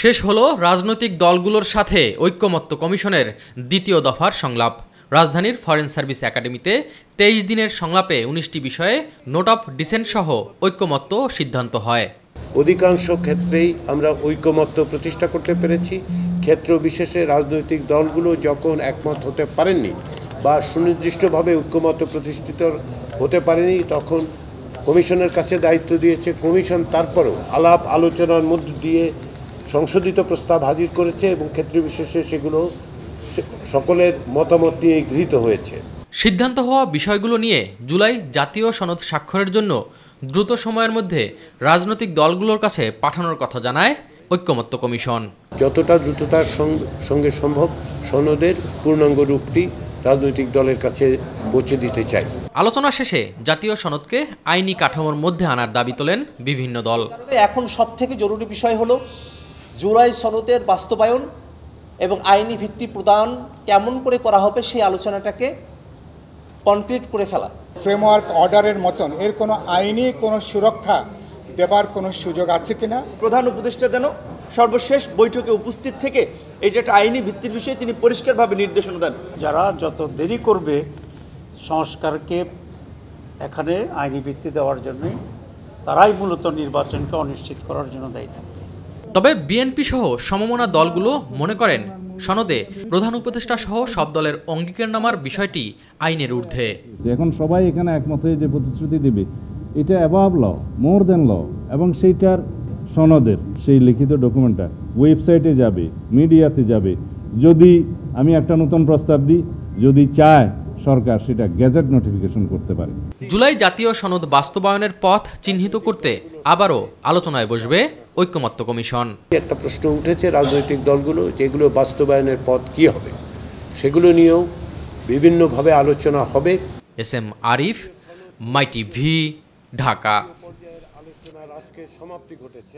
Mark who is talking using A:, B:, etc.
A: শেষ হলো রাজনৈতিক দলগুলোর সাথে ঐক্যমত্য কমিশনের দ্বিতীয় দফার সংলাপ। রাজধানীর ফরেন সার্ভিস একাডেমিতে ২৩ দিনের সংলাপে ১৯টি বিষয়ে নোট অফ ডিসেন্ট সহ ঐক্যমত্য সিদ্ধান্ত হয়।
B: অধিকাংশ ক্ষেত্রেই আমরা ঐক্যমত্য প্রতিষ্ঠা করতে পেরেছি। ক্ষেত্র বিশেষে রাজনৈতিক দলগুলো যখন একমত হতে পারেননি বা সুনির্দিষ্টভাবে ঐক্যমত্য প্রতিষ্ঠিত হতে পারেনি, তখন কমিশনের কাছে দায়িত্ব দিয়েছে। কমিশন তারপরেও আলাপ আলোচনার মধ্য দিয়ে সংশোধিত প্রস্তাব হাজির করেছে এবং ক্ষেত্র বিশেষে সেগুলো সকলের মতামত নিয়ে গৃহীত হয়েছে।
A: সিদ্ধান্ত হওয়া বিষয়গুলো নিয়ে জুলাই জাতীয় সনদ স্বাক্ষরের জন্য দ্রুত সময়ের মধ্যে রাজনৈতিক দলগুলোর কাছে পাঠানোর কথা জানায় ঐক্যমত্য কমিশন।
B: যতটা দ্রুততার সঙ্গে সম্ভব সনদের পূর্ণাঙ্গ রূপটি রাজনৈতিক দলের কাছে পৌঁছে দিতে চাই।
A: আলোচনা শেষে জাতীয় সনদকে আইনি কাঠামোর মধ্যে আনার দাবি তোলেন বিভিন্ন দল।
C: এখন সবথেকে জরুরি বিষয় হলো জুলাই সনদের বাস্তবায়ন এবং আইনি ভিত্তি প্রদান কেমন করে করা হবে সেই আলোচনাটাকে কনক্রিট করে ফেলা।
D: ফ্রেমওয়ার্ক অর্ডারের মতন এর কোনো আইনি কোনো সুরক্ষা দেবার কোনো সুযোগ আছে কিনা।
C: প্রধান উপদেষ্টা যেন সর্বশেষ বৈঠকে উপস্থিত থেকে এটা একটা আইনি ভিত্তির বিষয়ে তিনি পরিষ্কারভাবে নির্দেশনা দেন।
E: যারা যত দেরি করবে সংস্কারকে এখানে আইনি ভিত্তি দেওয়ার জন্যই তারাই মূলত নির্বাচনকে অনিশ্চিত করার জন্য দায়ী থাকবে।
A: তবে বিএনপি সহ সমমনা দলগুলো মনে করেন সনদে প্রধান উপদেষ্টা সহ সব দলের অঙ্গীকারনামার বিষয়টি আইনের ঊর্ধ্বে।
F: এখন সবাই এখানে একমত হয়ে যে প্রতিশ্রুতি দেবে এটা অ্যাবাভ ল, মোর দেন ল, এবং সেইটার সনদের সেই লিখিত ডকুমেন্টটা ওয়েবসাইটে যাবে, মিডিয়াতে যাবে। যদি আমি একটা নতুন প্রস্তাব দিই, যদি চায় সরকার সেটা গেজেট নোটিফিকেশন করতে পারে।
A: জুলাই জাতীয় সনদ বাস্তবায়নের পথ চিহ্নিত করতে আবারও আলোচনায় বসবে ঐক্যমত্য কমিশন।
B: একটা প্রশ্ন উঠেছে রাজনৈতিক দলগুলো, যেগুলো বাস্তবায়নের পথ কি হবে সেগুলো নিয়েও বিভিন্নভাবে আলোচনা হবে।
A: SM আরিফ, মাই টিভি, ঢাকা।
B: আলোচনার আজকে সমাপ্তি ঘটেছে।